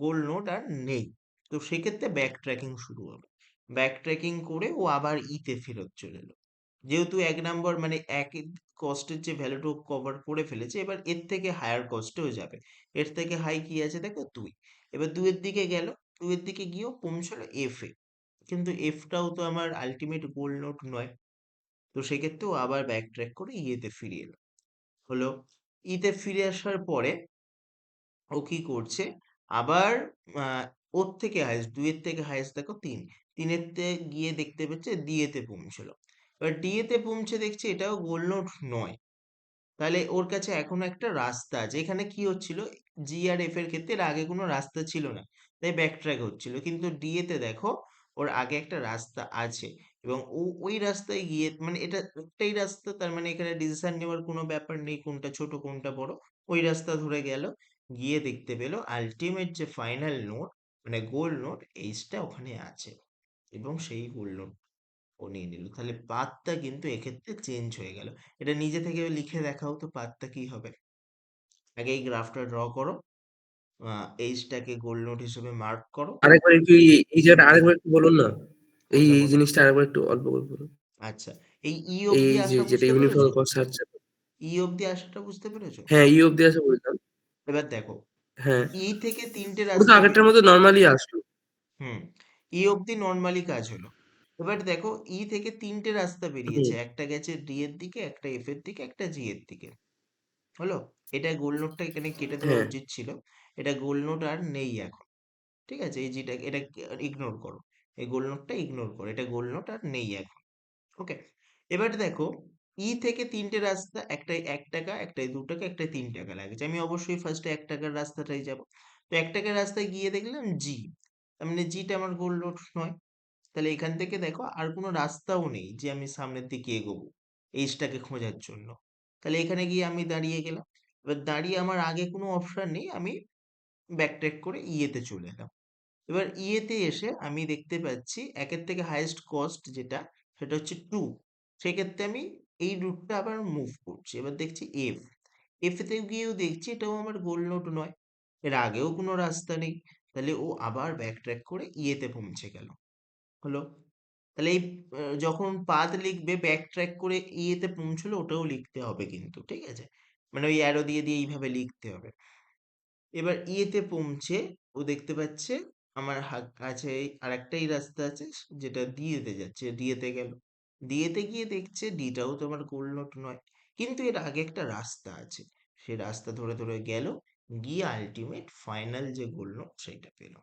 S1: গোল নোট আর নেই, তো সেক্ষেত্রে ব্যাক ট্র্যাকিং শুরু হবে। ব্যাক ট্র্যাকিং করে ও আবার ইতে ফেরত চলে এলো, যেহেতু 1 নম্বর মানে একই কস্টের যে ভ্যালুটা কভার করে ফেলেছে, এবার এর থেকে হায়ার কস্টেও যাবে। এর থেকে হাই কি আছে দেখো 2, এবার 2 এর দিকে গেল, 2 এর দিকে গিয়েও পৌঁছলো এফ এ। কিন্তু এফটাও তো আমার আলটিমেট গোল নোট নয়। তো সেক্ষেত্রেও আবার ব্যাক ট্র্যাক করে ইয়েতে ফিরে এলো। হলো, ইতে ফিরে আসার পরে ও কি করছে, আবার ওর থেকে হাইয়েস্ট, দুইয়ের থেকে হাইয়েস্ট দেখো তিন, তিনের তে গিয়ে দেখতে পাচ্ছে ডিএতে পৌঁছলো। এবার ডিএতে পৌঁছে দেখছে এটাও গোল নোট নয়। তাহলে ওর কাছে এখনো একটা রাস্তা আছে। এখানে কি হচ্ছিল, জি আর এফ এর ক্ষেত্রে এর আগে কোনো রাস্তা ছিল না, তাই ব্যাক ট্র্যাক হচ্ছিল। কিন্তু ডিএ তে দেখো ওর আগে একটা রাস্তা আছে, এবং ও ওই রাস্তায় গিয়ে, মানে এটা একটাই রাস্তা, তার মানে এখানে ডিসিশন নেওয়ার কোনো ব্যাপার নেই কোনটা ছোট কোনটা বড়। ওই রাস্তা ধরে গেল, গিয়ে দেখতে পেলো আলটিমেট যে ফাইনাল নোট, মানে গোল নোট এইচটা ওখানে আছে, এবং সেই গোল নোট ও নিয়ে নিল। তাহলে পাথটা কিন্তু এক্ষেত্রে চেঞ্জ হয়ে গেল। এটা নিজে থেকে লিখে দেখাও তো পাথটা কি হবে। আগে এই গ্রাফটা ড্র করো, এইচটাকে গোল নোট হিসেবে মার্ক করো।
S2: আরেকবার একটু এই জায়গাটা আরেকবার একটু বলুন না।
S1: কোনটা
S2: এই
S1: কোনটা?
S2: জিনিসটা আরেকবার একটু অল্প করে বলুন।
S1: আচ্ছা, এই ই
S2: এই
S1: অবধি
S2: যে
S1: আসা
S2: যেটা
S1: বুঝতে
S2: ইউনিফর্ম
S1: পেরেছো?
S2: Cost search.
S1: ই অবধি আসাটা বুঝতে পেরেছো?
S2: হ্যাঁ, ই অব্দি আসা বললাম।
S1: এবার দেখো,
S2: হ্যাঁ,
S1: ই থেকে তিনটে
S2: ওটা তো
S1: রাস্তা
S2: আগেরটার মতো
S1: বেরিয়েছে।
S2: নরমালি আসলো।
S1: হুম, ই অবধি নর্মালি কাজ হলো। এবার দেখো, ই থেকে তিনটে রাস্তা
S2: হুম,
S1: বেরিয়েছে, একটা গেছে ডি এর দিকে, একটা এফ এর দিকে, একটা জি এর দিকে। হলো, এটা গোল নোটটা এখানে কেটে দেওয়া
S2: হ্যাঁ,
S1: উচিত ছিল। এটা গোল নোট আর নেই এখন। ঠিক আছে, এই যেটা, এটা ইগনোর করো, এই গোল নোটটা ইগনোর করো, এটা গোল নোট আর নেই এখন। ওকে, এবার দেখো, ই থেকে তিনটে রাস্তা, একটাই 1 টাকা, একটাই 2 টাকা, একটাই 3 টাকা লাগছে। আমি অবশ্যই ফার্স্টে 1 টাকার রাস্তাটাই যাব। তো 1 টাকার রাস্তায় গিয়ে দেখলাম জি, তার মানে জিটা আমার গোল নোট নয়। তাহলে এখান থেকে দেখো আর কোনো রাস্তাও নেই যে আমি সামনের দিকে এগোবো এইচটাকে খোঁজার জন্য। তাহলে এখানে গিয়ে আমি দাঁড়িয়ে গেলাম। এবার দাঁড়িয়ে আমার আগে কোনো অপশন নেই, আমি ব্যাকট্র্যাক করে ইয়েতে চলে এলাম। এবার ইয়েতে এসে আমি দেখতে পাচ্ছি একের থেকে হাইয়েস্ট কস্ট যেটা, সেটা হচ্ছে 2। সেক্ষেত্রে আমি এই রুটটা আবার মুভ করছি। এবার দেখছি এফ, এফ তে গিয়েও দেখছি এটাও আমার গোল নোট নয়, এর আগেও কোনো রাস্তা নেই। তাহলে ও আবার ব্যাকট্র্যাক করে ইয়েতে পৌঁছে গেল। হলো, তাহলে এই যখন পাথ লিখবে ব্যাকট্র্যাক করে ইয়েতে পৌঁছলো, ওটাও লিখতে হবে কিন্তু, ঠিক আছে? মানে ওই অ্যারো দিয়ে দিয়ে এইভাবে লিখতে হবে। এবার ইয়েতে পৌঁছে ও দেখতে পাচ্ছে আমার কাছে আরেকটাই রাস্তা আছে, যেটা দিয়েতে যাচ্ছে, দিয়েতে গেল। দিয়েতে গিয়ে দেখছে ডিটাও তো আমার গোল নোট নয়, কিন্তু এর আগে একটা রাস্তা আছে। সেই রাস্তা ধরে ধরে গেল, গিয়ে আলটিমেট ফাইনাল যে গোল নোট সেইটা পেল।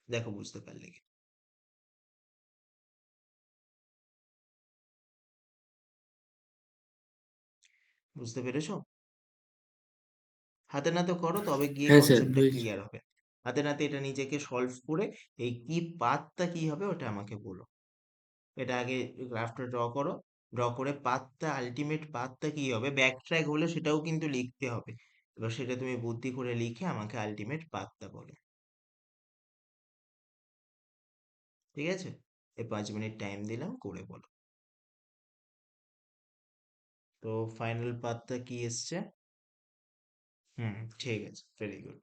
S1: দেখো বুঝতে পারলে কি? বুঝতে পেরেছো? হাতে নাতে করো, তবে গিয়ে
S2: হ্যাঁ স্যার
S1: কনসেপ্টটা
S2: বুঝেছি।
S1: ক্লিয়ার হবে। হাতে নাতে এটা নিজেকে সলভ করে এই কি পাথটা কি হবে ওটা আমাকে বলো। এটা আগে গ্রাফটা ড্র করো, ড্র করে পাথটা, আলটিমেট পাথটা কি হবে, ব্যাক ট্র্যাক হলে সেটাও কিন্তু লিখতে হবে। এবার সেটা তুমি বুদ্ধি করে লিখে আমাকে আলটিমেট পাথটা বলো। ঠিক আছে, এই 5 মিনিট টাইম দিলাম, করে বলো। তো ফাইনাল পাথটা কি এসছে? হুম, ঠিক আছে, ভেরি গুড।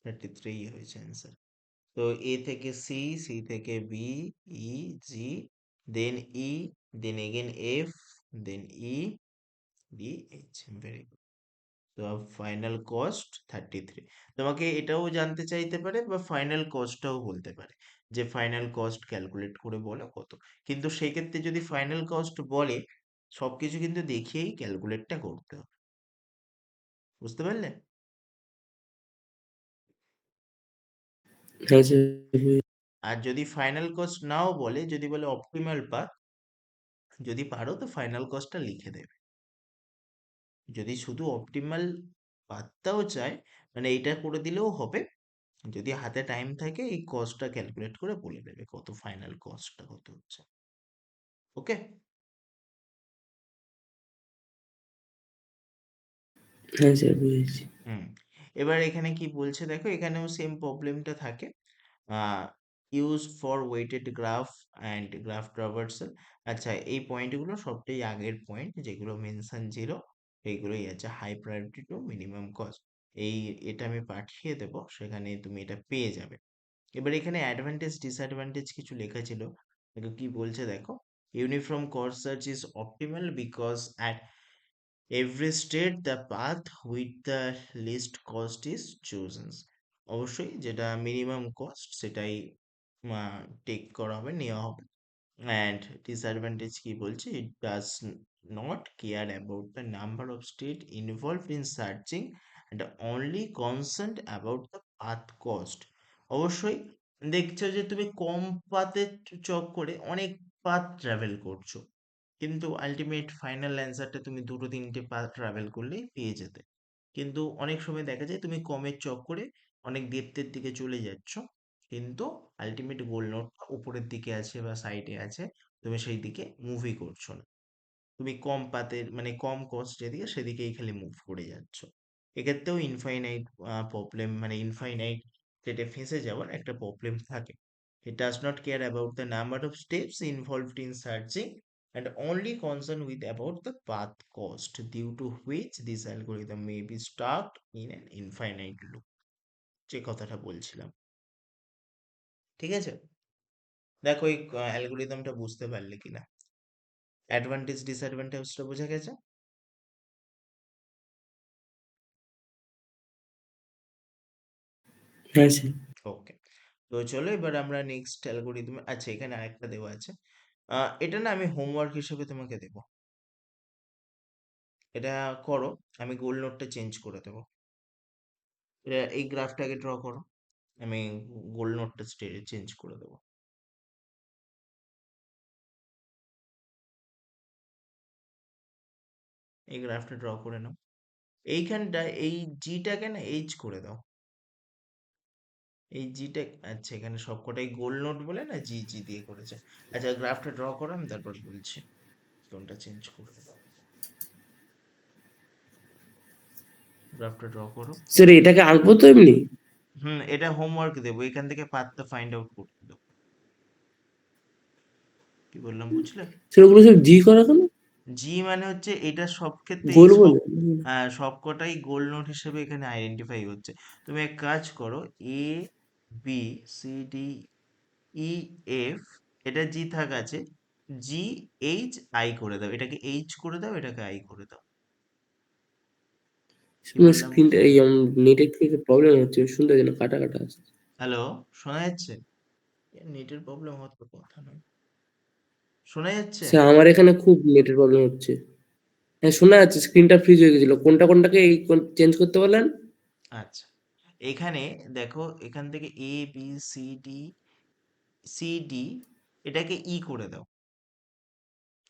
S1: 33 হয়েছে অ্যান্সার। তো এ থেকে সি, সি থেকে বি, ই, জি, দেন ই, দেন এগেন এফ, দেন ই, ডি, এইচ। Very good. তো ফাইনাল কস্ট 33। তোমাকে এটাও জানতে চাইতে পারে বা ফাইনাল কস্টটাও বলতে পারে, যে ফাইনাল কস্ট ক্যালকুলেট করে বলো কত। কিন্তু সেই ক্ষেত্রে যদি ফাইনাল কস্ট বলে, সবকিছু কিন্তু দেখিয়েই ক্যালকুলেটটা করতে হবে। বুঝতে পারলে?
S2: হ্যাঁ স্যার
S1: আর যদি ফাইনাল কস্ট নাও বলে, যদি বলে অপটিমাল পাথ, যদি পারো তো ফাইনাল কস্টটা লিখে দেবে। যদি শুধু অপটিমাল পাথটাও চায়, মানে এইটা করে দিলেও হবে। যদি হাতে টাইম থাকে এই কস্টটা ক্যালকুলেট করে বলে দেবে কত ফাইনাল কস্টটা কত হচ্ছে। ওকে।
S2: হ্যাঁ স্যার বুঝেছি।
S1: হুম, এবার এখানে কি বলছে দেখো, এখানেও সেম প্রবলেমটা থাকে। Use for weighted graph and graph traversal. আচ্ছা, এই পয়েন্টগুলো সবটাই আগের পয়েন্ট, যেগুলো মেনশন ছিল এইগুলোই আছে। High priority to minimum cost, এই এটা আমি পাঠিয়ে দেবো, সেখানে তুমি এটা পেয়ে যাবে। এবার এখানে অ্যাডভান্টেজ ডিসঅ্যাডভান্টেজ কিছু লেখা ছিল, দেখো কি বলছে দেখো। Uniform cost search is optimal because at every state the path with the least cost is chosen. অবশ্যই যেটা মিনিমাম কস্ট সেটাই টেক করা হবে, নেওয়া হবে। অ্যান্ড ডিসঅ্যাডভান্টেজ কি বলছে, it does not care about the number of state involved in searching and only concern about the path cost. অবশ্যই দেখছো যে তুমি কম পাথের চক্করে অনেক পাথ ট্রাভেল করছো, কিন্তু আলটিমেট ফাইনাল অ্যান্সারটা তুমি দুটো তিনটে পাথ ট্রাভেল করলেই পেয়ে যেতে। কিন্তু অনেক সময় দেখা যায় তুমি কমের চক্করে অনেক ডেপ্থের দিকে চলে যাচ্ছ, কিন্তু আলটিমেট গোল নোটটা উপরের দিকে আছে বা সাইডে আছে, তুমি সেই দিকে মুভই করছো না। তুমি কম পাতের মানে কম কস্ট যেদিকে সেদিকেই খালি মুভ করে যাচ্ছ। এক্ষেত্রেও ইনফাইনাইট প্রবলেম, মানে ইনফাইনাইট স্টেটে ফেঁসে যাওয়ার একটা প্রবলেম থাকে। It does not care about the number of steps involved in searching and only concerned with about the path cost, due to which this algorithm may be stuck in an infinite loop. যে কথাটা বলছিলাম, ঠিক আছে? দেখো এই অ্যালগোরিদমটা বুঝতে পারলে কিনা, অ্যাডভান্টেজ ডিসঅ্যাডভান্টেজটা বোঝা গেছে?
S2: হ্যাঁ স্যার।
S1: ওকে, তো চলো এবার আমরা নেক্সট অ্যালগোরিদম, আচ্ছা এখানে আরেকটা দেওয়া আছে। এটা না আমি হোমওয়ার্ক হিসেবে তোমাকে দেবো, এটা করো। আমি গোল নোটটা চেঞ্জ করে দেবো। এটা এই গ্রাফটাকে ড্র করো, আমি গোল নোটটা চেঞ্জ করে দেবো। এই গ্রাফটা ড্র করে নাও। এইখানটা এই জিটাকে না এইচ করে দাও। এই জিটা, আচ্ছা এখানে সবকটাই গোল নোট বলে না জি জি দিয়ে করেছে। আচ্ছা গ্রাফটা ড্র করো, আমি তারপর বলছি কোনটা চেঞ্জ করে দাও। গ্রাফটা ড্র করো।
S2: স্যার এটাকে আঁকবো তো এমনি?
S1: হুম, এটা হোমওয়ার্ক দেবো, এখান থেকে পাথটা ফাইন্ড আউট করতে দেবো। কি বললাম বুঝলে?
S2: স্যার ওগুলো সব জি করা কেন?
S1: জি মানে হচ্ছে এটা সব ক্ষেত্রে এই
S2: গোল
S1: সব,
S2: বলে?
S1: হ্যাঁ সবকটাই গোল নোট হিসেবে এখানে আইডেন্টিফাই হচ্ছে। তুমি এক কাজ করো, A B C D E F, এটা জি থাক আছে, জি এইচ আই করে দাও, এটাকে এইচ করে দাও, এটাকে আই করে দাও। কি
S2: আমার
S1: বললাম
S2: স্ক্রিনটা
S1: বুঝলে?
S2: এই নেটের থেকে প্রবলেম হচ্ছে, শুনতে পাচ্ছি না, কাটা কাটা আসছে।
S1: হ্যালো, শোনা যাচ্ছে? নেটের প্রবলেম হওয়ার তো কথা নয়, শোনা যাচ্ছে?
S2: স্যার আমার এখানে খুব নেটের প্রবলেম হচ্ছে। হ্যাঁ শোনা যাচ্ছে, স্ক্রিনটা ফ্রিজ হয়ে গেছিল। কোনটা কোনটাকে এই চেঞ্জ করতে বললেন?
S1: আচ্ছা, এখানে দেখো, এখান থেকে A B C D C D, এটাকে ই করে দাও,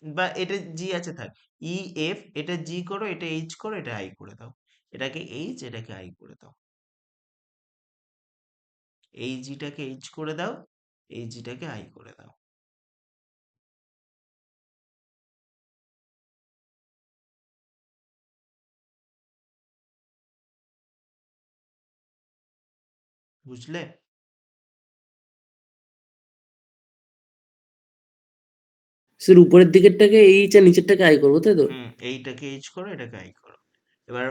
S1: বা এটা জি আছে থাক, ই এফ, এটা জি করো, এটা এইচ করো, এটা আই করে দাও, এটাকে এইচ, এটাকে আই করে দাও, এই জিটাকে এইচ করে দাও, এই জিটাকে আই করে দাও। বুঝলে?
S2: স্যার উপরের দিকেরটাকে এইচ আর নিচেরটাকে আই করবো তাই তো?
S1: হুম, এইটাকে এইচ করো, এটাকে আই করো। এবার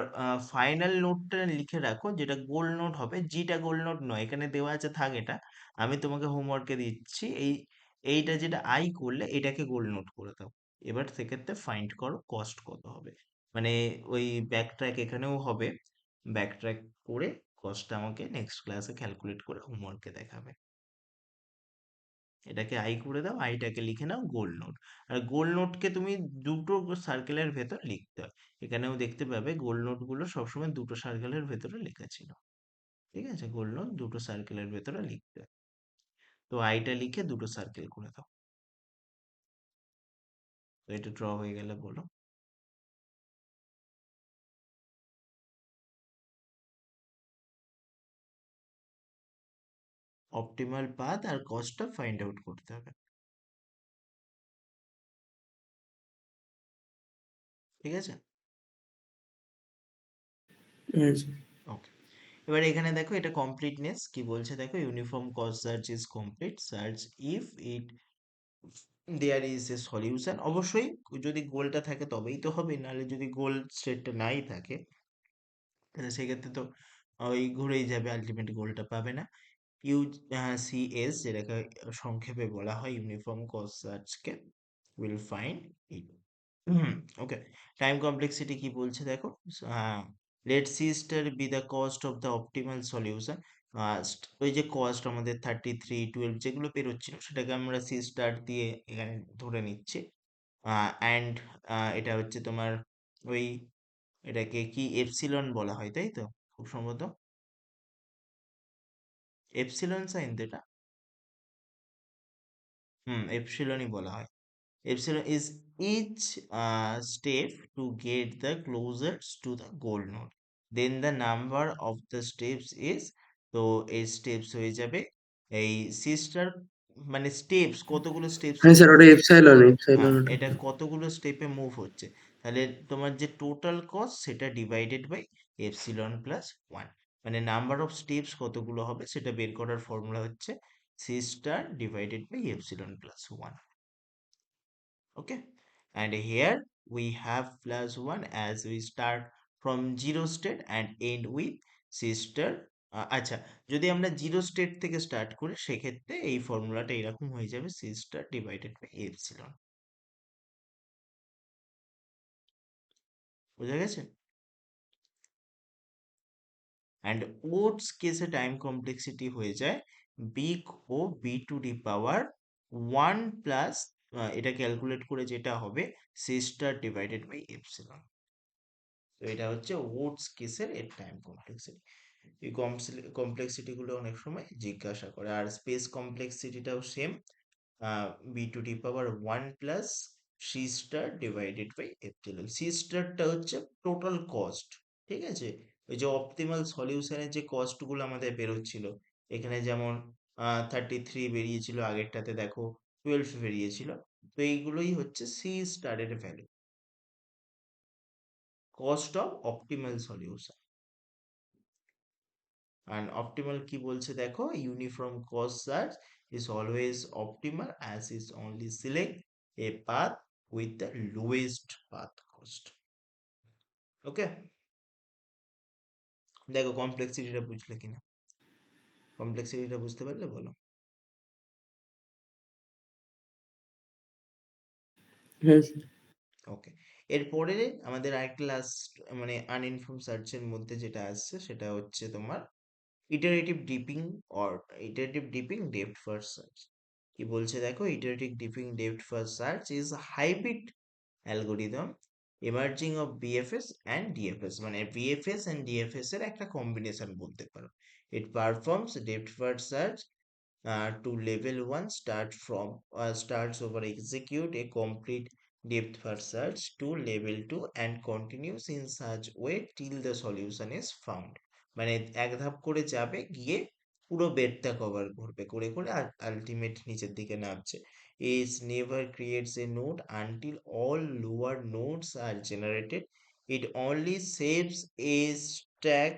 S1: ফাইনাল নোটটা লিখে রাখো, যেটা গোল নোট হবে, জিটা গোল নোট নয়, এখানে দেওয়া আছে থাক এটা, আমি তোমাকে হোমওয়ার্কে দিচ্ছি। এইটা যেটা আই করলে এটাকে গোল নোট করে দাও। এবার সেক্ষেত্রে ফাইন্ড করো কস্ট কত হবে, মানে ওই ব্যাক ট্র্যাক এখানেও হবে, ব্যাক ট্র্যাক করে কস্টটা আমাকে নেক্সট ক্লাসে ক্যালকুলেট করে হোমওয়ার্কে দেখাবে। এটাকে আই করে দাও, আইটাকে লিখে নাও গোল নোট। আর গোল নোটকে তুমি দুটো সার্কেলের ভেতর লিখতে হয়, এখানেও দেখতে পাবে গোল নোট গুলো সবসময় দুটো সার্কেলের ভেতরে লেখা ছিল। ঠিক আছে, গোল নোট দুটো সার্কেলের ভেতরে লিখতে হয়। তো আইটা লিখে দুটো সার্কেল করে দাও। তো এটা ড্র হয়ে গেলে বলো। অপটিমাল পাথ আর কস্টটা ফাইন্ড আউট করতে হবে। ঠিক আছে,
S2: হ্যাঁ স্যার।
S1: ওকে। এবার এখানে দেখো এটা কমপ্লিটনেস কি বলছে, দেখো uniform cost search is complete search if it there is a solution. অবশ্যই যদি গোলটা থাকে তবেই তো হবে, নাহলে যদি গোল স্টেটটা নাই থাকে তাহলে সেক্ষেত্রে তো ওই ঘুরেই যাবে, আলটিমেট গোলটা পাবে না। ইউসিএস যেটাকে সংক্ষেপে বলা হয় ইউনিফর্ম কস্ট সার্চকে, will find it. Okay, time complexity কি বলছে দেখো, let C star be the cost of the optimal solution. ওই যে কস্ট আমাদের 33 12 যেগুলো বেরোচ্ছিল সেটাকে আমরা সি স্টার দিয়ে এখানে ধরে নিচ্ছি। অ্যান্ড এটা হচ্ছে তোমার ওই, এটাকে কি এপসিলন বলা হয় তাই তো, খুব সম্ভবত এপসিলন সাইন তো এটা। এপসিলনই বলা হয়। Epsilon is each step to get the closest to the goal node. Then the number of the steps is, তো এই steps হয়ে যাবে এই সিস্টার, মানে স্টেপস কতগুলো স্টেপসে
S2: হ্যাঁ স্যার,
S1: মুভ
S2: ওটা
S1: হচ্ছে।
S2: এপসাইলন
S1: হ্যাঁ,
S2: এপসাইলন ওটা।
S1: এটা কতগুলো স্টেপে মুভ হচ্ছে, তাহলে তোমার যে টোটাল কস্ট সেটা divided by epsilon plus one, মানে নাম্বার অফ স্টেপস কতগুলো হবে সেটা বের করার ফর্মুলা হচ্ছে C star divided by epsilon plus one. Okay, and here we have plus 1 as we start from zero state and end with sister। আচ্ছা, যদি আমরা জিরো স্টেট থেকে স্টার্ট করি সেক্ষেত্রে এই ফর্মুলাটা এরকম হয়ে যাবে সিস্টার ডিভাইডেড বাই এপসিলন। বুঝা গেছে? অ্যান্ড ওটস কেসে টাইম কমপ্লেক্সিটি হয়ে যায় big O B to D power one plus, এটা ক্যালকুলেট করে যেটা হবে সিস্টার ডিভাইডেড বাই এপসিলন। তো এটা হচ্ছে ওটস কেসের এর টাইম কমপ্লেক্সিটি। এই কমপ্লেক্সিটি গুলো অনেক সময় জিজ্ঞাসা করে। আর স্পেস কমপ্লেক্সিটিটাও same, b to D power one plus C star divided by epsilon. C স্টারটা হচ্ছে টোটাল কস্ট, ঠিক আছে? ওই যে অপটিমাল সলিউশনের যে কস্ট গুলো আমাদের বেরোচ্ছিল, এখানে যেমন 33 বেরিয়েছিল, আগেরটাতে দেখো 12 বেরিয়েছিল, তো এইগুলোই হচ্ছে সি স্টারের value, cost of optimal solution. and optimal কি বলছে দেখো, uniform cost search is always optimal as is only select a path with the lowest path cost। ওকে, দেখো কমপ্লেক্সিটিটা বুঝলে কিনা, কমপ্লেক্সিটিটা বুঝতে পারলে বলো।
S2: হ্যাঁ স্যার।
S1: ওকে, এরপরে আমাদের আরেকটা লাস্ট, মানে আনইনফর্ম সার্চের মধ্যে যেটা আসছে সেটা হচ্ছে তোমার iterative deepening or iterative deepening depth first search. কি বলছে দেখো, iterative deepening depth first search is hybrid algorithm emerging of BFS and DFS, মানে বিএফএস অ্যান্ড ডিএফএস এর একটা কম্বিনেশন বলতে পারো। It performs depth first search to level 1 starts over execute a complete depth first search to level 2 and continues in such way till the solution is found। মানে এক ধাপ করে যাবে, গিয়ে পুরো বেডটা কভার করবে, করে করে আর আলটিমেট নিচের দিকে নামছে। is never creates a node until all lower nodes are generated, it only saves a stack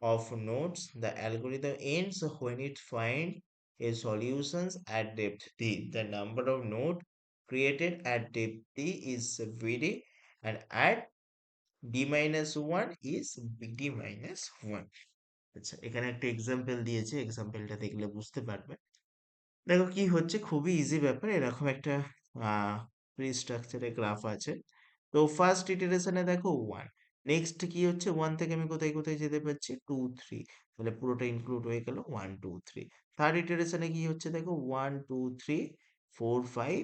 S1: of nodes, the algorithm ends when it finds a solutions at depth D. The number of node created at depth D is VD and at D minus 1 is BD minus 1। আচ্ছা, এখানে একটা example দিয়েছে, এক্সাম্পলটা দেখলে বুঝতে পারবে। দেখো কি হচ্ছে, খুবই ইজি ব্যাপার। এরকম একটা ট্রি স্ট্রাকচারের গ্রাফ আছে। তো ফার্স্ট ইটারেশনে দেখো ওয়ান, নেক্সট কি হচ্ছে, ওয়ান থেকে আমি কোথায় কোথায় যেতে পারছি, টু থ্রি, তাহলে পুরোটা ইনক্লুড হয়ে গেল ওয়ান টু থ্রি। থার্ড ইটারেশনে কি হচ্ছে দেখো, one two three four five,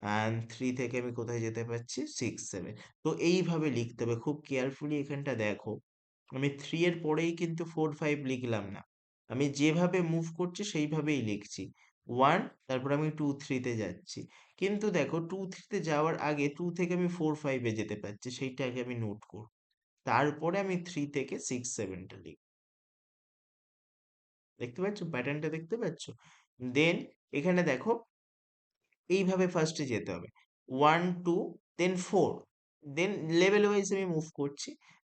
S1: and three থেকে আমি কোথায় যেতে পারছি, সিক্স সেভেন। তো এইভাবে লিখতে হবে খুব কেয়ারফুলি। এখানটা দেখো, আমি থ্রি এর পরেই কিন্তু ফোর ফাইভ লিখলাম না, আমি যেভাবে মুভ করছি সেইভাবেই লিখছি। ওয়ান, তারপর আমি টু থ্রিতে যাচ্ছি, কিন্তু দেখো টু থ্রিতে যাওয়ার আগে টু থেকে আমি ফোর ফাইভে যেতে পারছি, সেইটা আগে আমি নোট করব, তারপরে আমি থ্রি থেকে সিক্স সেভেনটা লিখব। দেখতে পাচ্ছ প্যাটার্নটা, দেখতে পাচ্ছ? দেন এখানে দেখো এইভাবে ফার্স্টে যেতে হবে, ওয়ান টু, দেন ফোর, দেন লেভেল ওয়াইজ আমি মুভ করছি।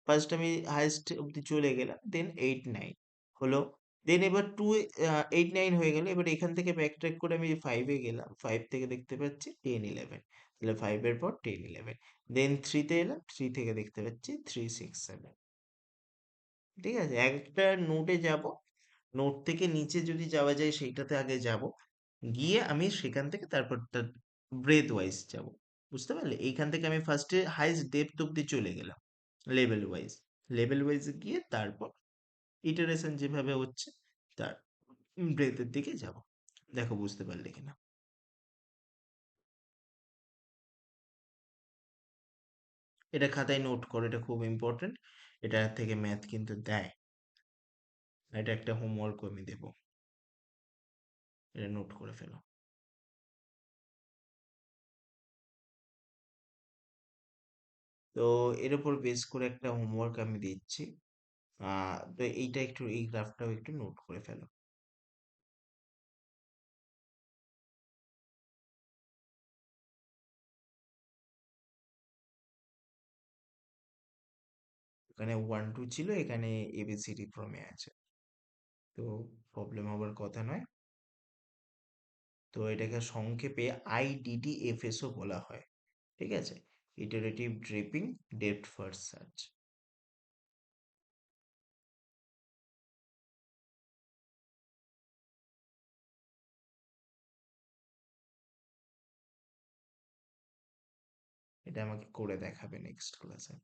S1: ফার্স্ট আমি হাইস্ট অব্দি চলে গেলাম, দেন এইট নাইন হলো, দেন এবার টু, এইট নাইন হয়ে গেল, এবার এখান থেকে ব্যাক ট্র্যাক করে আমি ফাইভে গেলাম, ফাইভ থেকে দেখতে পাচ্ছি টেন ইলেভেন, তাহলে ফাইভের পর টেন ইলেভেন, দেন থ্রিতে এলাম, থ্রি থেকে দেখতে পাচ্ছি থ্রি সিক্স সেভেন। ঠিক আছে, একটা নোটে যাব, নোট থেকে নিচে যদি যাওয়া যায় সেইটাতে আগে যাব, গিয়ে আমি সেখান থেকে তারপর তার ব্রেথ ওয়াইজ যাব। বুঝতে পারলে, এইখান থেকে আমি ফার্স্টে হাইস্ট ডেপথ অব্দি চলে গেলাম লেভেল ওয়াইজ, লেভেল ওয়াইজ গিয়ে তারপর ইটারেশন যেভাবে হচ্ছে তার ব্রেথের দিকে যাব। দেখো বুঝতে পারলে কিনা। এটা খাতায় নোট করো, এটা খুব ইম্পর্টেন্ট। এটা থেকে ম্যাথ কিন্তু দেয়। এটা একটা হোমওয়ার্ক আমি দেব, এটা নোট করে ফেলো। তো এর উপর বেস করে একটা হোমওয়ার্ক আমি দিচ্ছি। তো এইটা একটু, এই গ্রাফটাও একটু নোট করে ফেলো। এখানে 1 2 ছিল, এখানে এবিসিডি ক্রমে আছে। তো প্রবলেম হবার কথা নয়। তো এটাকে সংক্ষেপে IDDFS ও বলা হয়। ঠিক আছে, iterative dripping depth first search. এটা আমাকে করে দেখাবে নেক্সট ক্লাসে।